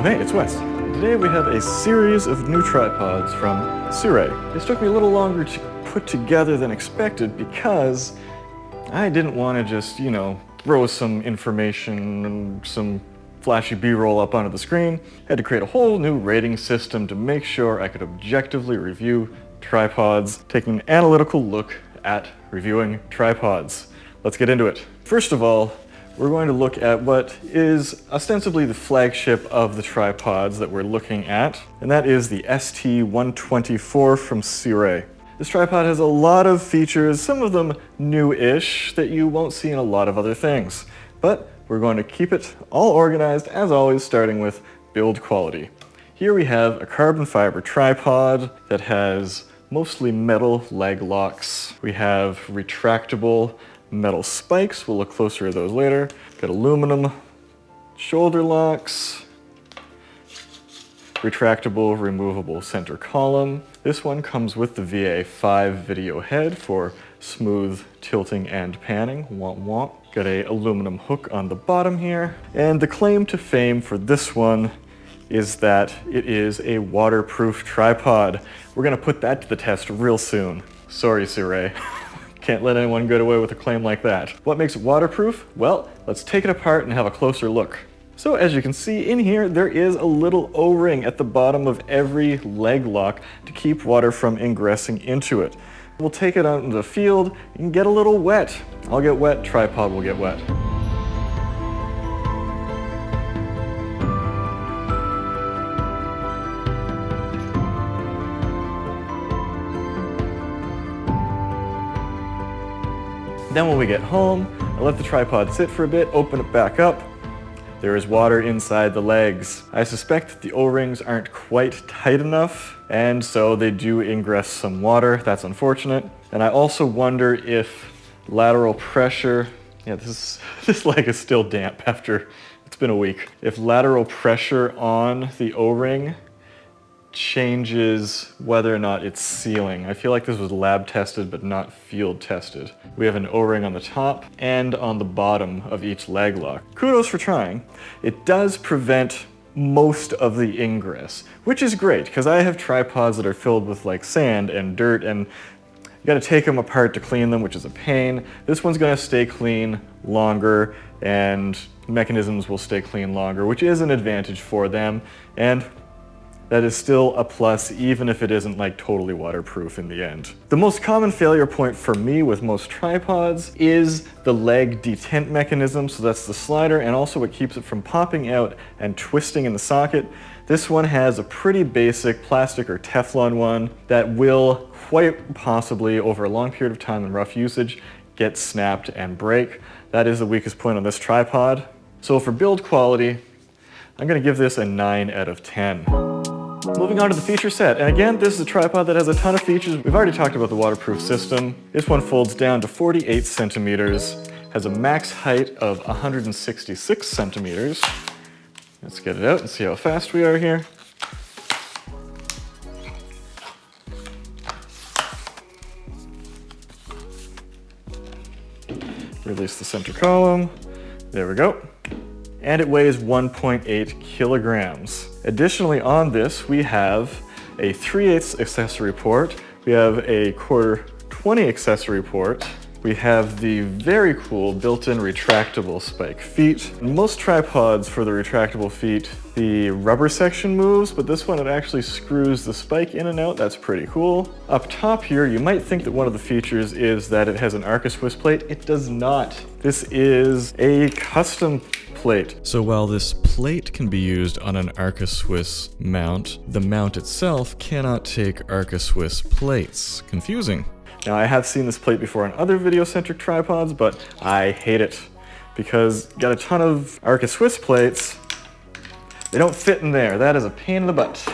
Hey, it's Wes. Today we have a series of new tripods from Sirui. This took me a little longer to put together than expected because I didn't want to just, throw some information and some flashy B-roll up onto the screen. I had to create a whole new rating system to make sure I could objectively review tripods, taking an analytical look at reviewing tripods. Let's get into it. First of all, we're going to look at what is ostensibly the flagship of the tripods that we're looking at, and that is the ST-124 from Sirui. This tripod has a lot of features, some of them new-ish, that you won't see in a lot of other things. But we're going to keep it all organized, as always, starting with build quality. Here we have a carbon fiber tripod that has mostly metal leg locks. We have retractable metal spikes, we'll look closer at those later. Got aluminum shoulder locks, retractable, removable center column. This one comes with the VA5 video head for smooth tilting and panning, womp womp. Got a aluminum hook on the bottom here. And the claim to fame for this one is that it is a waterproof tripod. We're gonna put that to the test real soon. Sorry, Sirui. Can't let anyone get away with a claim like that. What makes it waterproof? Well, let's take it apart and have a closer look. So as you can see in here, there is a little O-ring at the bottom of every leg lock to keep water from ingressing into it. We'll take it out into the field and get a little wet. I'll get wet, tripod will get wet. Then when we get home, I let the tripod sit for a bit, open it back up. There is water inside the legs. I suspect that the O-rings aren't quite tight enough, and so they do ingress some water. That's unfortunate. And I also wonder if lateral pressure, this leg is still damp after it's been a week. If lateral pressure on the O-ring changes whether or not it's sealing. I feel like this was lab tested but not field tested. We have an O-ring on the top and on the bottom of each leg lock. Kudos for trying. It does prevent most of the ingress, which is great because I have tripods that are filled with like sand and dirt and you gotta take them apart to clean them, which is a pain. This one's gonna stay clean longer and mechanisms will stay clean longer, which is an advantage for them. And that is still a plus, even if it isn't like totally waterproof in the end. The most common failure point for me with most tripods is the leg detent mechanism. So that's the slider and also what keeps it from popping out and twisting in the socket. This one has a pretty basic plastic or Teflon one that will quite possibly, over a long period of time in rough usage, get snapped and break. That is the weakest point on this tripod. So for build quality, I'm gonna give this a 9 out of 10. Moving on to the feature set, and again, this is a tripod that has a ton of features. We've already talked about the waterproof system. This one folds down to 48 centimeters, has a max height of 166 centimeters. Let's get it out and see how fast we are here. Release the center column. There we go. And it weighs 1.8 kilograms. Additionally on this, we have a 3/8 accessory port. We have a 1/4 20 accessory port. We have the very cool built-in retractable spike feet. Most tripods for the retractable feet, the rubber section moves, but this one it actually screws the spike in and out. That's pretty cool. Up top here, you might think that one of the features is that it has an Arca-Swiss plate. It does not. This is a custom plate. So while this plate can be used on an Arca-Swiss mount, the mount itself cannot take Arca-Swiss plates. Confusing. Now I have seen this plate before on other video-centric tripods, but I hate it because got a ton of Arca-Swiss plates. They don't fit in there. That is a pain in the butt.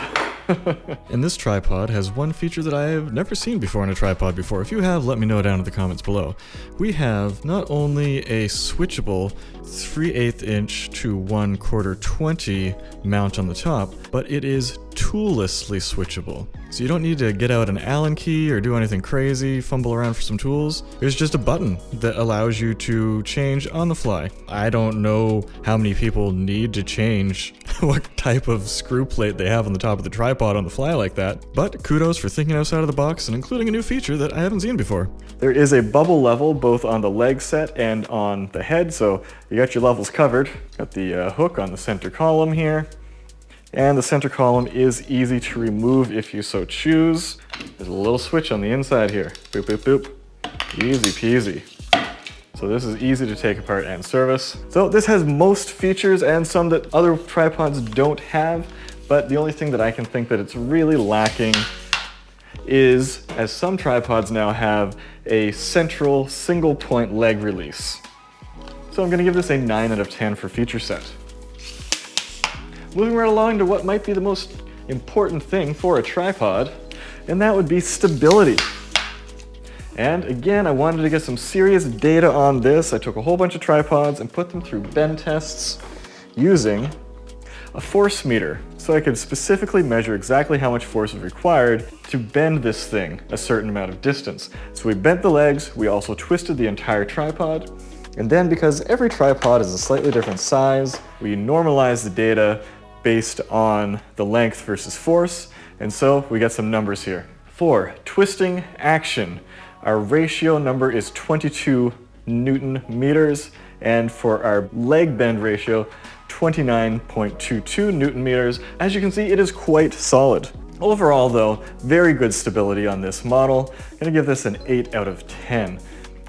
And this tripod has one feature that I have never seen before on a tripod before. If you have, let me know down in the comments below. We have not only a switchable 3/8 inch to 1/4 20 mount on the top, but it is toollessly switchable. So you don't need to get out an Allen key or do anything crazy, fumble around for some tools. There's just a button that allows you to change on the fly. I don't know how many people need to change what type of screw plate they have on the top of the tripod on the fly like that, but kudos for thinking outside of the box and including a new feature that I haven't seen before. There is a bubble level both on the leg set and on the head, so you got your levels covered. Got the hook on the center column here. And the center column is easy to remove if you so choose. There's a little switch on the inside here. Boop, boop, boop. Easy peasy. So this is easy to take apart and service. So this has most features and some that other tripods don't have, but the only thing that I can think that it's really lacking is, as some tripods now have, a central single point leg release. So I'm gonna give this a 9 out of 10 for feature set. Moving right along to what might be the most important thing for a tripod, and that would be stability. And again, I wanted to get some serious data on this. I took a whole bunch of tripods and put them through bend tests using a force meter, so I could specifically measure exactly how much force is required to bend this thing a certain amount of distance. So we bent the legs, we also twisted the entire tripod, and then because every tripod is a slightly different size, we normalized the data based on the length versus force, and so we get some numbers here. For twisting action, our ratio number is 22 Newton meters, and for our leg bend ratio, 29.22 Newton meters. As you can see, it is quite solid. Overall though, very good stability on this model. I'm gonna give this an 8 out of 10.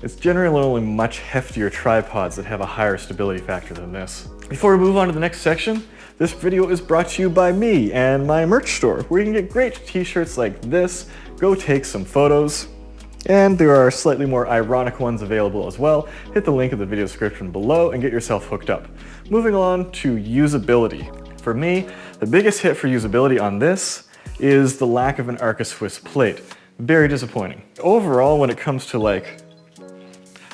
It's generally only much heftier tripods that have a higher stability factor than this. Before we move on to the next section, this video is brought to you by me and my merch store, where you can get great t-shirts like this, go take some photos, and there are slightly more ironic ones available as well. Hit the link in the video description below and get yourself hooked up. Moving on to usability. For me, the biggest hit for usability on this is the lack of an Arca-Swiss plate. Very disappointing. Overall, when it comes to like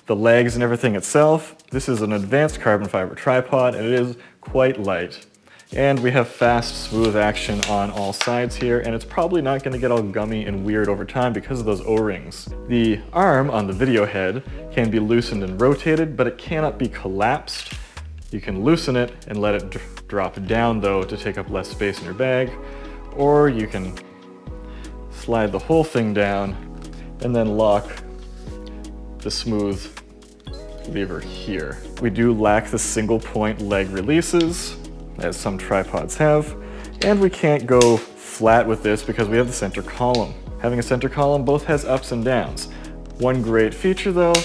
the legs and everything itself, this is an advanced carbon fiber tripod and it is quite light. And we have fast, smooth action on all sides here, and it's probably not going to get all gummy and weird over time because of those O-rings. The arm on the video head can be loosened and rotated, but it cannot be collapsed. You can loosen it and let it drop down though to take up less space in your bag, or you can slide the whole thing down and then lock the smooth lever here. We do lack the single point leg releases, as some tripods have, and we can't go flat with this because we have the center column. Having a center column both has ups and downs. One great feature though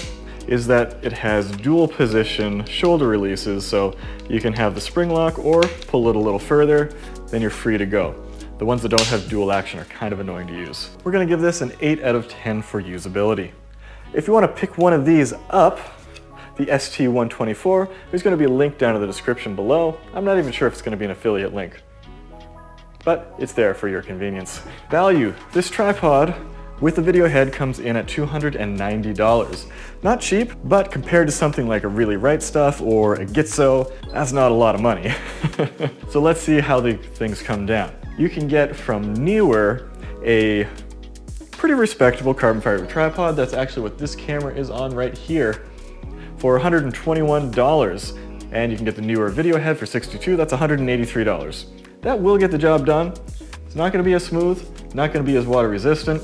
is that it has dual position shoulder releases, so you can have the spring lock or pull it a little further, then you're free to go. The ones that don't have dual action are kind of annoying to use. We're gonna give this an 8 out of 10 for usability. If you want to pick one of these up, the ST-124, there's going to be a link down in the description below. I'm not even sure if it's going to be an affiliate link, but it's there for your convenience. Value. This tripod with the video head comes in at $290. Not cheap, but compared to something like a Really Right Stuff or a Gitzo, that's not a lot of money. So let's see how the things come down. You can get from Neewer a pretty respectable carbon fiber tripod. That's actually what this camera is on right here, for $121, and you can get the Neewer video head for $62. That's $183. That will get the job done. It's not going to be as smooth, not going to be as water resistant,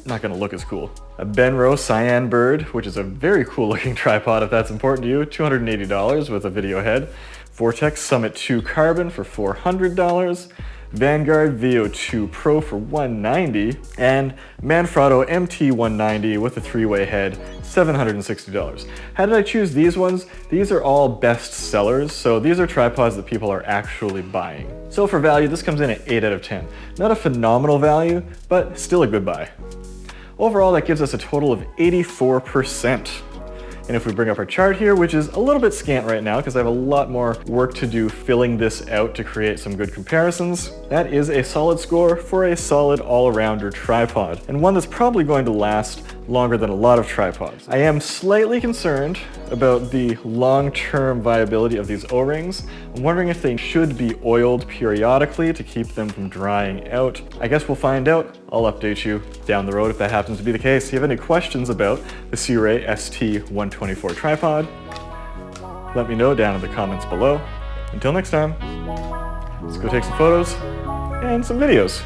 not going to look as cool. A Benro Cyan Bird, which is a very cool looking tripod if that's important to you, $280 with a video head. Vortex Summit 2 Carbon for $400. Vanguard VO2 Pro for $190, and Manfrotto MT190 with a 3-way head, $760. How did I choose these ones? These are all best sellers, so these are tripods that people are actually buying. So for value, this comes in at 8 out of 10. Not a phenomenal value, but still a good buy. Overall, that gives us a total of 84%. And if we bring up our chart here, which is a little bit scant right now because I have a lot more work to do filling this out to create some good comparisons, that is a solid score for a solid all-arounder tripod, and one that's probably going to last longer than a lot of tripods. I am slightly concerned about the long-term viability of these O-rings. I'm wondering if they should be oiled periodically to keep them from drying out. I guess we'll find out. I'll update you down the road if that happens to be the case. If you have any questions about the Sirui ST-124 tripod, let me know down in the comments below. Until next time, let's go take some photos and some videos.